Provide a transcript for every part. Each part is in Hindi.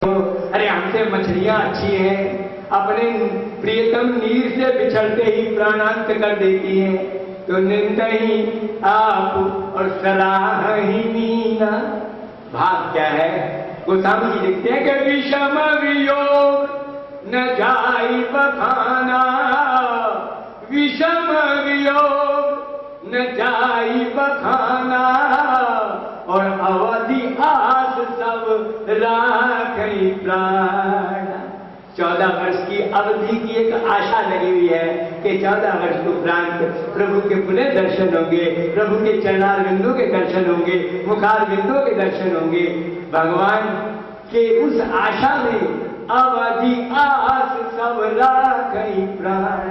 अरे हमसे मछलियां अच्छी हैं, अपने प्रियतम नीर से बिछड़ते ही प्राणांत कर देती हैं, तो निंदा ही आप और सलाह ही मीना। भाव क्या है? गोस्वामी जी लिखते हैं कि विषम वियोग न जाई बखाना, विषम वियोग न जाई बखाना, और अवधि आस सब राखई प्राण। 14 वर्ष की अवधि की एक आशा लगी हुई है कि 14 वर्ष को प्रांत प्रभु के पुनः दर्शन होंगे, प्रभु के चरणार बिंदु के दर्शन होंगे, मुखार बिंदु के दर्शन होंगे। भगवान के उस आशा में अवधि आस सब राखई प्राण,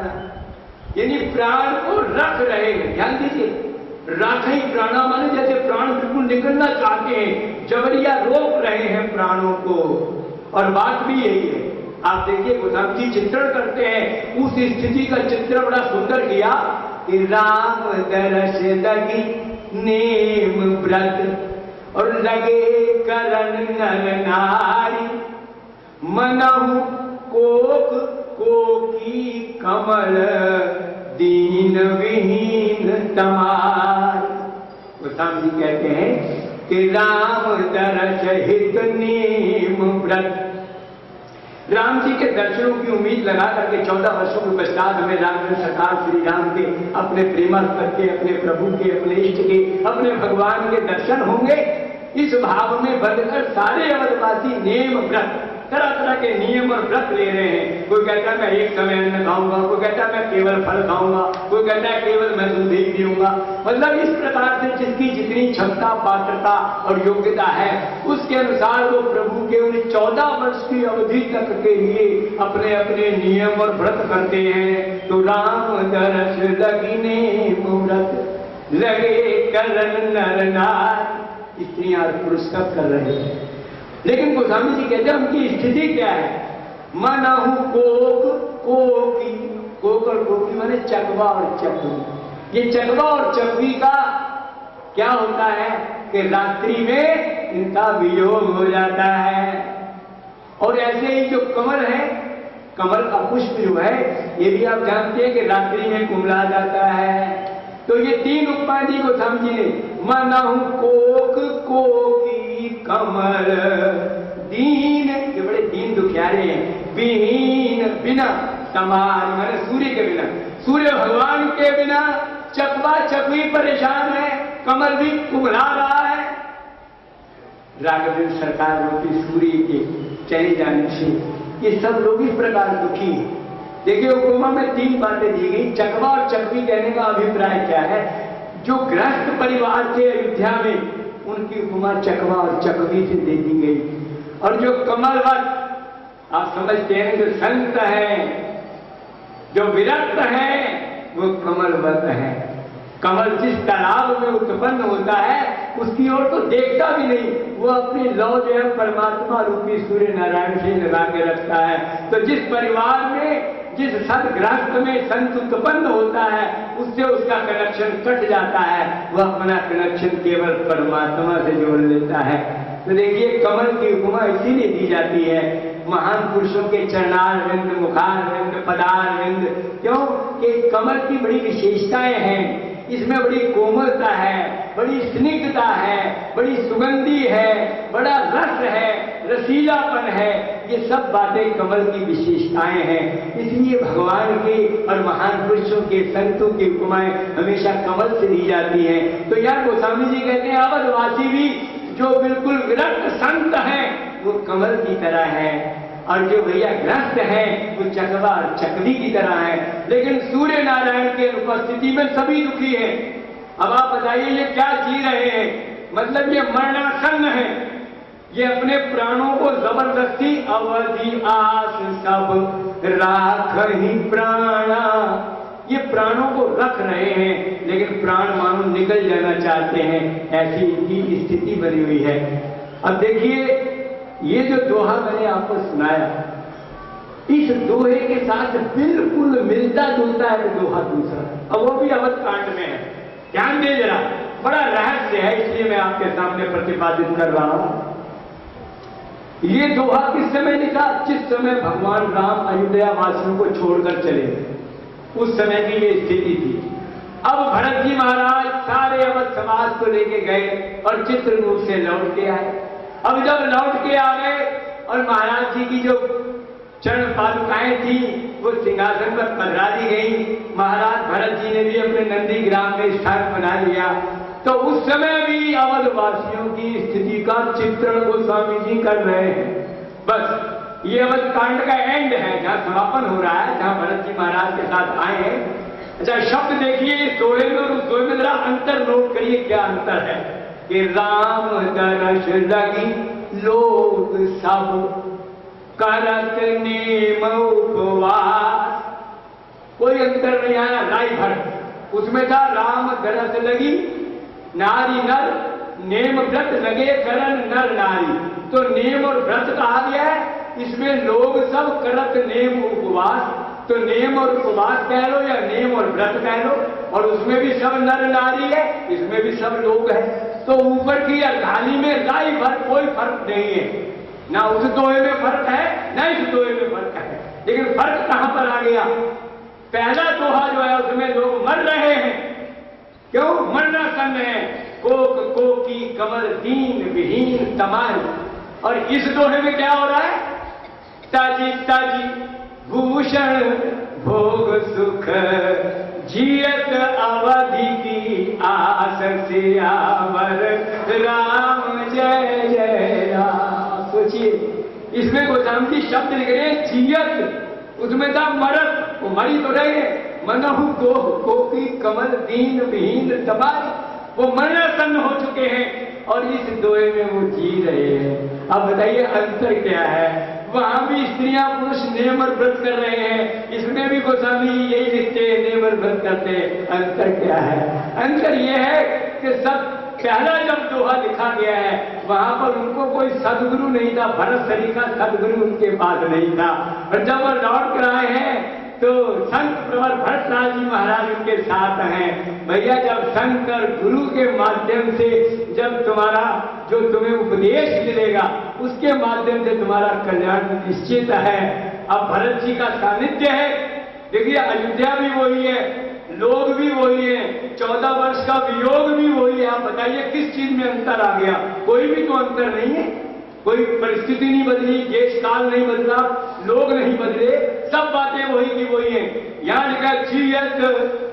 यानी प्राण को रख रहे हैं। ध्यान दीजिए, राखई प्राणा माने जैसे प्राण बिल्कुल निकलना चाहते हैं, जबरिया रोक रहे हैं प्राणों को। और बात भी यही है, आप देखिए गोस्वामी जी चित्रण करते हैं, उस स्थिति का चित्र बड़ा सुंदर किया कि राम दरस लगी नेम व्रत और लगे करन नर नारी, मनहु कोक कोकी कमल दीन विहीन तमार। गोस्वामी जी कहते हैं कि राम दरस हित नेम व्रत, राम जी के दर्शनों की उम्मीद लगा करके 14 वर्षों के पश्चात हमें राम सरकार श्री राम के अपने प्रेमास्पद के, अपने प्रभु के, अपने इष्ट के, अपने भगवान के दर्शन होंगे। इस भाव में बंधकर सारे अवधवासी नेम व्रत, तरह तरह के नियम और व्रत ले रहे हैं। कोई कहता है मैं एक समय अन्न खाऊंगा, कोई कहता है मैं केवल फल खाऊंगा, कोई कहता है केवल मैं दूध ही पीऊंगा। मतलब इस प्रकार से जिसकी जितनी क्षमता, पात्रता और योग्यता है उसके अनुसार वो प्रभु के उन 14 वर्ष की अवधि तक के लिए अपने अपने नियम और व्रत करते हैं। तो राम दरस लगिने व्रत लगे करन नर नार, स्त्रियां और पुरुष सब कर रहे हैं। लेकिन गोस्वामी जी कहते हैं उनकी स्थिति क्या है? मनहु कोक कोकी, कोक और कोकी माने चकवा और चकवी। ये चकवा और चकवी का क्या होता है कि रात्रि में इनका वियोग हो जाता है। और ऐसे ही जो कमल है, कमल का पुष्प जो है ये भी आप जानते हैं कि रात्रि में कुमला जाता है। तो ये 3 उपाधि को समझिए, मनहु कोक कोकी कमल दीन, ये बड़े दीन दुखियारे हैं, विहीन बिना समार माने सूर्य के बिना, सूर्य भगवान के बिना चकवा चकवी परेशान है, कमल भी कुमला रहा है। राघवेंद्र सरकार होती सूर्य के चले जाने से ये सब लोग इस प्रकार दुखी हैं। देखिए उपमा में 3 बातें दी गई। चकवा और चकवी कहने का अभिप्राय क्या है? जो गृहस्थ परिवार थे अयोध्या में उनकी उपमा चकवा और चकवी से दे दी गई। और जो कमलवत, आप समझते हैं जो संत है, जो विरक्त है, वो कमलवत है। कमल जिस तालाब में उत्पन्न होता है उसकी ओर तो देखता भी नहीं, वो अपनी लौ जो है परमात्मा रूपी सूर्य नारायण से लगा के रखता है। तो जिस परिवार में, जिस सदगृहस्थ में संत उत्पन्न होता है उससे उसका कनेक्शन कट जाता है, वह अपना कनेक्शन केवल परमात्मा से जोड़ लेता है। तो देखिए कमल की उपमा इसीलिए दी जाती है, महान पुरुषों के चरणार विंद, मुखार विंद, पदार विंद। क्यों कि कमल की बड़ी विशेषताएं हैं, इसमें बड़ी कोमलता है, बड़ी स्निग्धता है, बड़ी सुगंधी है, बड़ा रस है, रसीलापन है। ये सब बातें कमल की विशेषताएं हैं। इसलिए भगवान के और महान पुरुषों के, संतों की उपमाएं हमेशा कमल से दी जाती हैं। तो यार गोस्वामी जी कहते हैं अवधवासी भी जो बिल्कुल विरक्त संत हैं वो कमल की तरह है, और जो भैया ग्रस्त है वो चकवा और चकवी की तरह है। लेकिन सूर्य नारायण के उपस्थिति में सभी दुखी हैं। अब आप बताइए ये क्या जी रहे हैं? मतलब ये मरणासन्न है, ये अपने प्राणों को जबरदस्ती अवधि आस सब राखहि प्राणा, ये प्राणों को रख रहे हैं लेकिन प्राण मानो निकल जाना चाहते हैं, ऐसी इनकी स्थिति बनी हुई है। अब देखिए ये जो दोहा मैंने आपको सुनाया, इस दोहे के साथ बिल्कुल मिलता जुलता है दोहा दूसरा, अब वो भी अवध कांड में है। ध्यान दे जरा, बड़ा रहस्य है इसलिए मैं आपके सामने प्रतिपादित कर रहा हूं। ये दोहा किस समय लिखा? जिस समय भगवान राम अयोध्या वासियों को छोड़कर चले गए, उस समय की ये स्थिति थी। अब भरत जी महाराज सारे अवध समाज को लेके गए और चित्रकूट से लौट के आए। अब जब लौट के आ गए और महाराज जी की जो चरण पादुकाएं थी वो सिंहासन पर पधरा दी गई। महाराज भरत जी ने भी अपने नंदी ग्राम में स्थान बना लिया। तो उस समय भी अवधवासियों की स्थिति का चित्रण गोस्वामी जी कर रहे हैं। बस ये अवध कांड का एंड है, जहां समापन हो रहा है, जहां भरत जी महाराज के साथ आए हैं। अच्छा, शब्द देखिए इस दोहे में और उस दोहे में जरा अंतर नोट करिए, क्या अंतर है कि राम दरस लगी लोग सब करत नेम उपवास। कोई अंतर नहीं आया, राय भर उसमें था राम दरस लगी नारी नर नेम व्रत लगे करन नर नारी। तो नेम और व्रत कहा गया है, इसमें लोग सब करत नेम उपवास। तो नेम और उपवास कह लो या नेम और व्रत कह लो, और उसमें भी सब नर नारी है, इसमें भी सब लोग है। तो ऊपर की अर्धाली में राय भर कोई फर्क नहीं है, ना उस दोहे में फर्क है ना इस दोहे में फर्क है। लेकिन फर्क कहां पर आ गया? पहला दोहा जो है उसमें लोग मर रहे हैं, क्यों मरना सन है, कोक कोकी कमल दीन विहीन तमाल। और इस दोहे में क्या हो रहा है? ताजी ताजी भूषण भोग सुख जियत अवधि की आस सियावर राम जय जय राम। सोचिए इसमें गोस्वामी शब्द लिख रहे हैं जियत, उसमें था मरत, वो मरी तो रहे हैं। मनहु कोकी कमल दीन विहीन तबाल, वो मरणासन्न हो चुके हैं और इस दोहे में वो जी रहे हैं। अब बताइए अंतर क्या है? वहां भी स्त्रियां पुरुष नेम और व्रत कर रहे हैं, इसमें भी गोस्वामी यही लिखते हैं नेम और व्रत करते हैं। अंतर क्या है? अंतर यह है कि सब पहला जब दोहा लिखा गया है वहां पर उनको कोई सदगुरु नहीं था, भरत शरी का सदगुरु उनके पास नहीं था। और जब वो लौट कर आए हैं तो संत प्रवर भरतलाल जी महाराज उनके साथ हैं। भैया जब संत और गुरु के माध्यम से जब तुम्हारा जो तुम्हें उपदेश मिलेगा उसके माध्यम से तुम्हारा कल्याण निश्चित है। अब भरत जी का सानिध्य है। देखिए अयोध्या भी वही है, लोग भी वही है, 14 वर्ष का वियोग भी वही है। आप बताइए किस चीज में अंतर आ गया? कोई भी तो अंतर नहीं है, कोई परिस्थिति नहीं बदली, देश काल नहीं बदला, लोग नहीं बदले, सब बातें वही की वही है। यहाँ लिखा जियत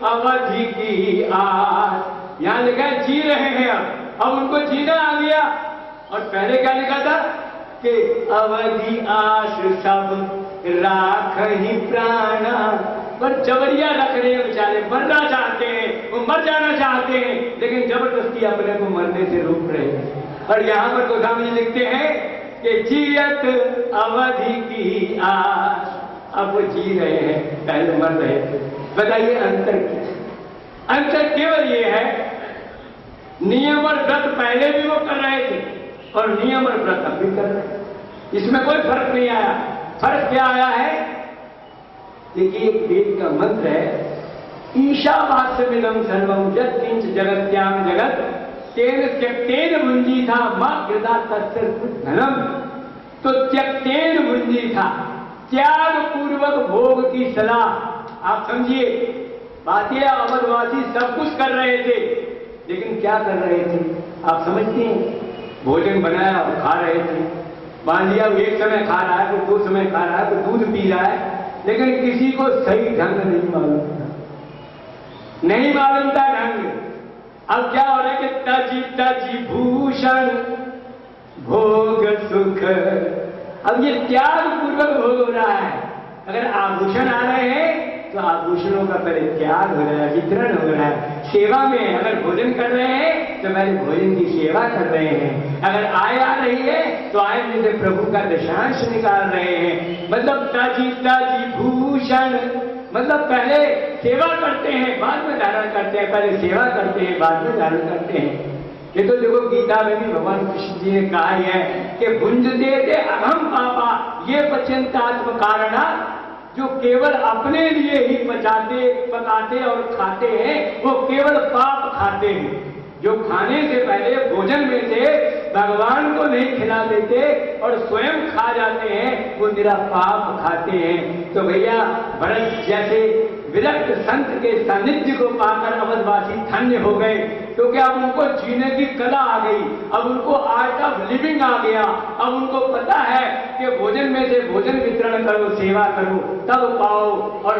अवधि की आस, यहाँ लिखा जी रहे हैं अब उनको जीना आ गया। और पहले क्या लिखा था कि अवधि आस सब राख ही प्राणा, पर जबरिया रख रहे हैं बेचारे, मरना चाहते हैं, वो मर जाना चाहते हैं, लेकिन जबरदस्ती अपने को मरने से रोक रहे हैं। और यहाँ पर गोस्वामी लिखते हैं कि जियत अवधि की आस, अब वो जी रहे हैं, पहले मर रहे थे। बताइए अंतर क्या? अंतर केवल ये है नियम और व्रत पहले भी वो कर रहे थे और नियम और व्रत अब भी कर रहे हैं, इसमें कोई फर्क नहीं आया। फर्क क्या आया है? देखिए एक वेद का मंत्र है ईशावास्य मिलम सर्वम यत् किंच जगत्याम जगत तेन त्यक्तेन मुंजी था मां कृदा तत्सर धनम। तो त्यक्तेन मुंजी था, त्याग पूर्वक भोग की सलाह। आप समझिए बात यह, अवधवासी सब कुछ कर रहे थे लेकिन क्या कर रहे थे आप समझते हैं? भोजन बनाया और खा रहे थे। मान लिया एक समय खा रहा है, कोई 2 समय खा रहा है, कोई दूध पी रहा है, लेकिन किसी को सही ढंग नहीं मालूम था, नहीं मालूम था ढंग। अब क्या हो रहा है कि तजी तजी भूषण भोग सुख, अब ये त्याग पूर्वक भोग हो रहा है। अगर आभूषण आ रहे हैं तो आभूषणों का पहले त्याग हो रहा है, वितरण हो रहा है। सेवा में अगर भोजन कर रहे हैं तो पहले भोजन की सेवा कर रहे हैं। अगर आय आ रही है तो आय में से प्रभु का दशांश निकाल रहे हैं। मतलब ताजी ताजी भूषण, मतलब पहले सेवा करते हैं बाद में धारण करते हैं, पहले सेवा करते हैं बाद में धारण करते हैं। ये तो देखो गीता में भी भगवान कृष्ण जी ने कहा है कि भुंजते थे अहम पापा ये पच्यंतात्म कारणा, जो केवल अपने लिए ही पकाते और खाते हैं वो केवल पाप खाते हैं। जो खाने से पहले भोजन में से भगवान को नहीं खिला देते और स्वयं खा जाते हैं, वो निरा पाप खाते हैं। तो भैया भरत जैसे विरक्त संत के सानिध्य को पाकर अवधवासी धन्य हो गए, क्योंकि अब उनको जीने की कला आ गई, अब उनको आर्ट ऑफ लिविंग आ गया। अब उनको पता है कि भोजन में से भोजन वितरण करो, सेवा करो, तब पाओ, और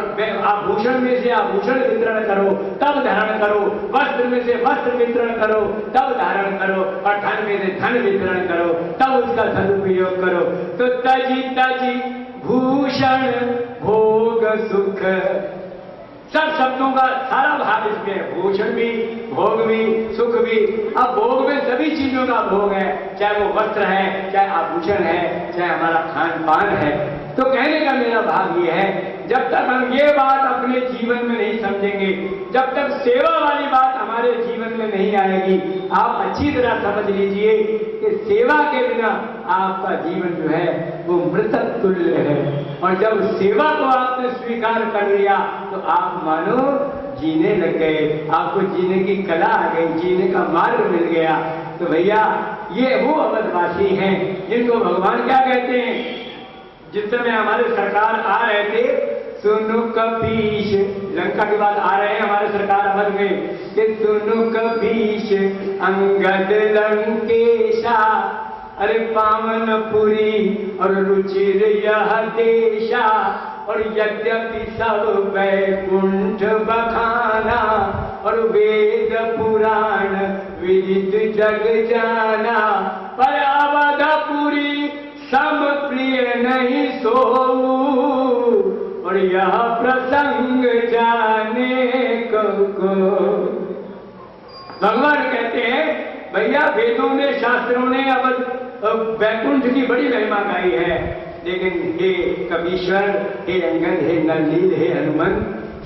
आभूषण में से आभूषण वितरण करो, तब धारण करो, वस्त्र में से वस्त्र वितरण करो, तब धारण करो, और धन में से धन वितरण करो, तब उसका सदुपयोग करो। तो तजी तजी भूषण भोग सुख, सब शब्दों का सारा भाग इसमें है। भूषण भी, भोग भी, सुख भी। अब भोग में सभी चीजों का भोग है, चाहे वो वस्त्र है, चाहे आभूषण है, चाहे हमारा खान पान है। तो कहने का मेरा भाव ये है, जब तक हम ये बात अपने जीवन में नहीं समझेंगे, जब तक सेवा वाली बात हमारे जीवन में नहीं आएगी, आप अच्छी तरह समझ लीजिए कि सेवा के बिना आपका जीवन जो है वो मृतक तुल्य है। और जब सेवा को आपने स्वीकार कर लिया तो आप मानो जीने लग गए, आपको जीने की कला आ गई, जीने का मार्ग मिल गया। तो भैया ये वो अवधवासी हैं जिनको भगवान क्या कहते हैं। जिस समय हमारे सरकार आ रहे थे, सुनु कपीश, लंका के बाद आ रहे हैं हमारे सरकार अवध में, कि सुनु कपीश अंगद लंकेशा, अरे पावनपुरी और रुचिर यह देशा, और यद्यपि सब वैकुंठ बखाना, और वेद पुराण विदित जग जाना, पर अवधपुरी सम प्रिय नहीं सोऊ, और यह प्रसंग जाने को। भगवान कहते हैं भैया वेदों ने, शास्त्रों ने वैकुंठ की बड़ी महिमा गाई है, लेकिन हे कपीश्वर, हे अंगद, हे नलनील, हे हनुमान,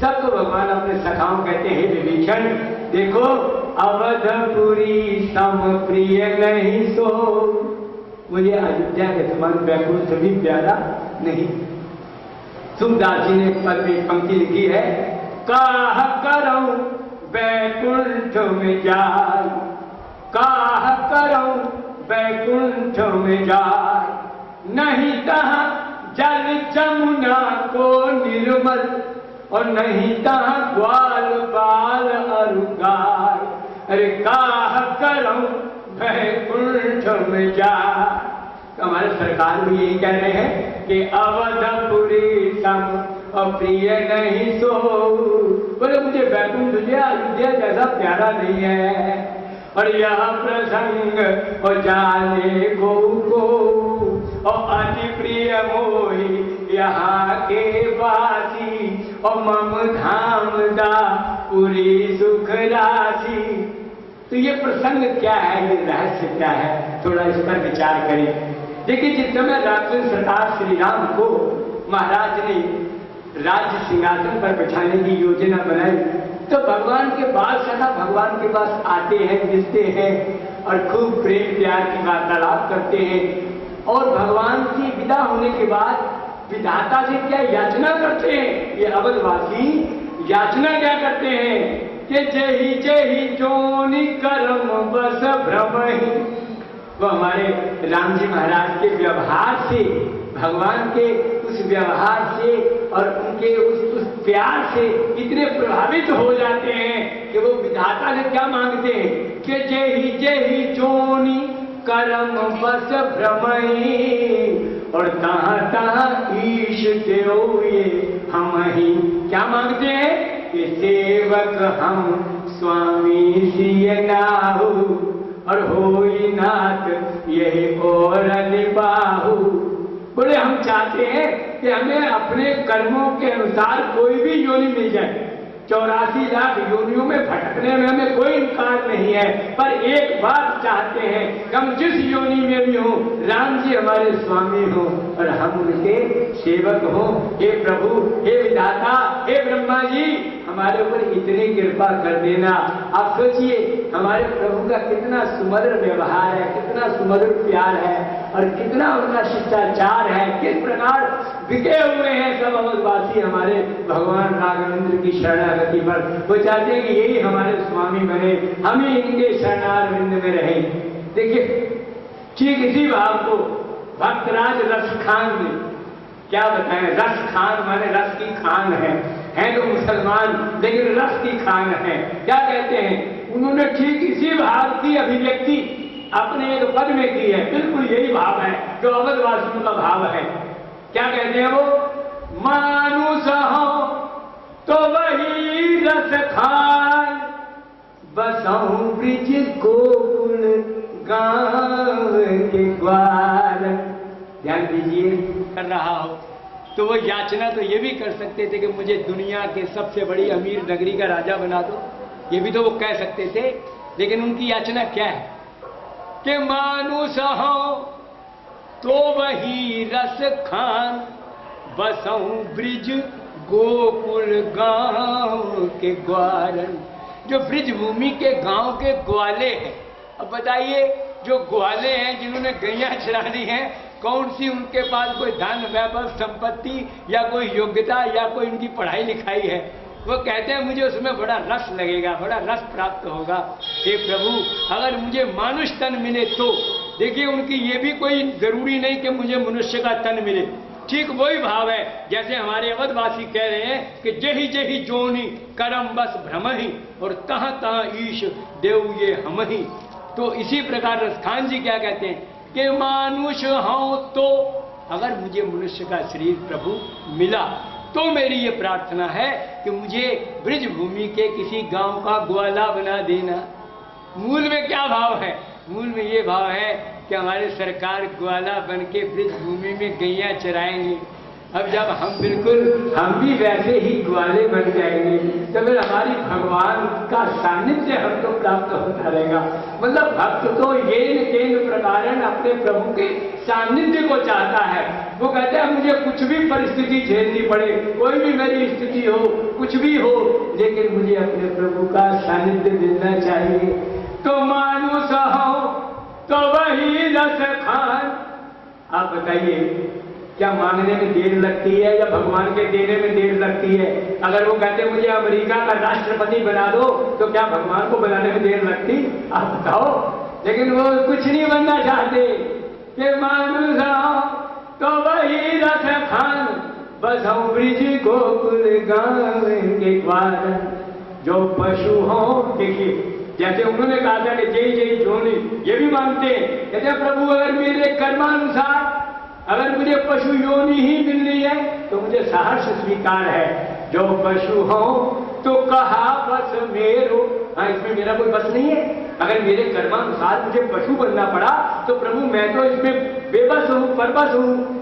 सबको भगवान अपने सखाओं कहते हैं विभीषण, देखो अवधपुरी सम प्रिय नहीं सो, मुझे अयोध्या के समान वैकुंठ भी प्यारा नहीं। तुलसीदास जी ने पद में पंक्ति लिखी है, काह करऊं वैकुंठ में जाय, काह करऊं वैकुंठ में जाय, नहीं तहाँ जल जमुना को निर्मल, और नहीं तहाँ ग्वाल बाल अरु गाय, अरे काह करऊं वैकुंठ में जाय। तो हमारे सरकार भी यही कह रहे हैं कि अवधपुरी सम अप्रिय नहीं सो, बोले मुझे वैकुंठ अयोध्या जैसा प्यारा नहीं है, और यह प्रसंग और जाने को और अति प्रिय मोही यहाँ के वासी, और मम धाम दा पूरी सुख राशि। तो ये प्रसंग क्या है, ये रहस्य क्या है, थोड़ा इस पर विचार करें। देखिए जिस समय राक्षस सरकार श्री राम को महाराज ने राज्य सिंहासन पर बिठाने की योजना बनाई, तो भगवान के बाल सखा भगवान के पास आते हैं, मिलते हैं, और खूब प्रेम प्यार की वार्तालाप करते हैं, और भगवान की विदा होने के बाद विधाता से क्या याचना करते हैं। ये अवधवासी याचना क्या करते हैं कि जही जही जोनि कर्म बस भ्रम ही। वो हमारे राम जी महाराज के व्यवहार से, भगवान के उस व्यवहार से और उनके उस प्यार से इतने प्रभावित हो जाते हैं कि वो विधाता से क्या मांगते हैं कि जही जही जोनि कर्म बस भ्रमई, और तहाँ तहाँ ईश देव ये हम ही। क्या मांगते हैं कि सेवक हम स्वामी सिय नाहु, और होई नाथ यही और निबाहु। बोले हम चाहते हैं कि हमें अपने कर्मों के अनुसार कोई भी योनि मिल जाए, 84 लाख योनियों में भटकने में हमें कोई इनकार नहीं है, पर एक बात चाहते हैं कि हम जिस योनि में भी हों, राम जी हमारे स्वामी हों और हम उनके सेवक हों। हे प्रभु, हे विधाता, हे ब्रह्मा जी, हमारे ऊपर इतनी कृपा कर देना। आप सोचिए हमारे प्रभु का कितना सुमधुर व्यवहार है, कितना सुमधुर प्यार है, और कितना उनका शिष्टाचार है, किस प्रकार बिके हुए हैं सब अवधवासी हमारे भगवान राघवेंद्र की शरणागति पर। वो चाहते हैं कि यही हमारे स्वामी बने, हम ही इनके शरणारविंद में रहें। देखिए ठीक इसी भाव को भक्तराज रसखान ने, क्या बताएं, रस खान माने रस की खान है तो मुसलमान लेकिन रस की खान है। क्या कहते हैं, उन्होंने ठीक इसी भाव की अभिव्यक्ति अपने एक पद में की है। बिल्कुल यही भाव है जो अवधवासियों का भाव है। क्या कहते हैं वो, मानुष हो तो वही रस खान, बसऊं ब्रिज गोकुल गांव के ग्वाल। ध्यान दीजिए, कर रहा हो तो वो याचना तो ये भी कर सकते थे कि मुझे दुनिया के सबसे बड़ी अमीर नगरी का राजा बना दो, ये भी तो वो कह सकते थे। लेकिन उनकी याचना क्या है कि मानुष हो तो वही रस खान, बसऊं ब्रिज गोकुल गांव के ग्वालन। जो ब्रिज भूमि के गांव के ग्वाले हैं, अब बताइए जो ग्वाले हैं जिन्होंने गैया चरानी है, कौन सी उनके पास कोई धन वैभव संपत्ति या कोई योग्यता या कोई उनकी पढ़ाई लिखाई है। वो कहते हैं मुझे उसमें बड़ा रस लगेगा, बड़ा रस प्राप्त होगा। हे प्रभु, अगर मुझे मानुष तन मिले तो, देखिए उनकी ये भी कोई जरूरी नहीं कि मुझे मनुष्य का तन मिले। ठीक वही भाव है जैसे हमारे अवधवासी कह रहे हैं कि जही जही जोनी करम बस भ्रम ही, और तहाँ तहाँ ईश देव ये हम ही। तो इसी प्रकार रसखान जी क्या कहते हैं कि मानुष हूं तो, अगर मुझे मनुष्य का शरीर प्रभु मिला तो मेरी ये प्रार्थना है कि मुझे ब्रिज भूमि के किसी गांव का ग्वाला बना देना। मूल में क्या भाव है, मूल में ये भाव है कि हमारे सरकार ग्वाला बन के ब्रिज भूमि में गैया चराएंगे। अब जब हम भी वैसे ही ग्वाले बन जाएंगे तो फिर हमारी भगवान का सानिध्य हमको प्राप्त होता रहेगा। मतलब भक्त तो येन केन प्रकारन अपने प्रभु के सानिध्य को चाहता है। वो कहते हैं मुझे कुछ भी परिस्थिति झेलनी पड़े, कोई भी मेरी स्थिति हो, कुछ भी हो, लेकिन मुझे अपने प्रभु का सानिध्य मिलना चाहिए। तो मानुष हो तो वही रस खान। आप बताइए क्या मांगने में देर लगती है या भगवान के देने में देर लगती है? अगर वो कहते मुझे अमेरिका का राष्ट्रपति बना दो तो क्या भगवान को बनाने में देर लगती? आप बताओ। लेकिन वो कुछ नहीं बनना चाहते कि मानुष तो वही रस खान, बसऊं ब्रिज गोकुल गांव के ग्वाल। जो पशु हो, देखिए जैसे उन्होंने कहा था कि जय जय जोनी, ये भी मानते हैं, कहते प्रभु अगर मेरे कर्मानुसार अगर मुझे पशु योनि ही मिलनी है तो मुझे सहर्ष स्वीकार है। जो पशु हो तो कहा बस मेरो, हाँ इसमें मेरा कोई बस नहीं है। अगर मेरे कर्मानुसार मुझे पशु बनना पड़ा तो प्रभु मैं तो इसमें बेबस हूँ, परबस हूँ।